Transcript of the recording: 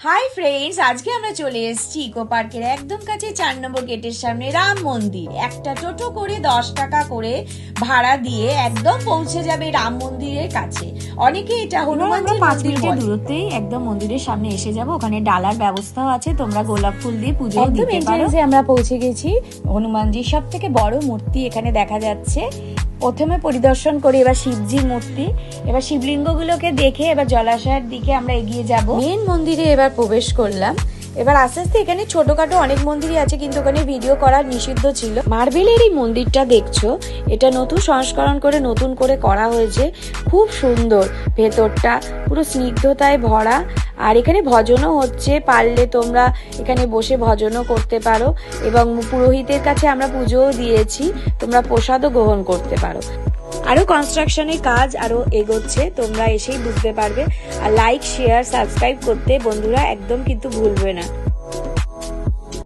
Hi friends, আজকে আমরা চলে এসেছি ইকো পার্কের একদম কাছে 4 নম্বর গেটের সামনে রাম মন্দির। একটা টোটো করে 10 টাকা করে ভাড়া দিয়ে একদম পৌঁছে যাবে রাম মন্দিরের কাছে। অনেকে এটা হনুমানজির 5 মন্দির মিনিটের বলে। দূরত্বেই একদম মন্দিরের সামনে এসে যাব। ওখানে ডালার ব্যবস্থাও আছে, তোমরা গোলাপ ফুল দিয়ে পুজো দিতে পারো। আমরা পৌঁছে গেছি। হনুমানজির সব থেকে বড় মূর্তি এখানে দেখা যাচ্ছে। প্রথমে পরিদর্শন করি এবার শিবজির মূর্তি, এবার শিবলিঙ্গগুলোকে দেখে এবার জলাশয়ের দিকে আমরা এগিয়ে যাব। মেন মন্দিরে এবার প্রবেশ করলাম। এবার আস্তে আস্তে এখানে ছোটখাটো অনেক মন্দিরই আছে, কিন্তু ওখানে ভিডিও করা নিষিদ্ধ ছিল। মার্বেলের এই মন্দিরটা দেখছো, এটা নতুন সংস্করণ করে নতুন করে করা হয়েছে। খুব সুন্দর, ভেতরটা পুরো স্নিগ্ধতায় ভরা। আর এখানে ভজনও হচ্ছে, পারলে তোমরা এখানে বসে ভজনও করতে পারো এবং পুরোহিতের কাছে আমরা পুজোও দিয়েছি, তোমরা প্রসাদও গ্রহণ করতে পারো। আরো কনস্ট্রাকশনের কাজ আরো এগোচ্ছে, তোমরা এসেই বুঝতে পারবে। আর লাইক, শেয়ার, সাবস্ক্রাইব করতে বন্ধুরা একদম কিন্তু ভুলবে না।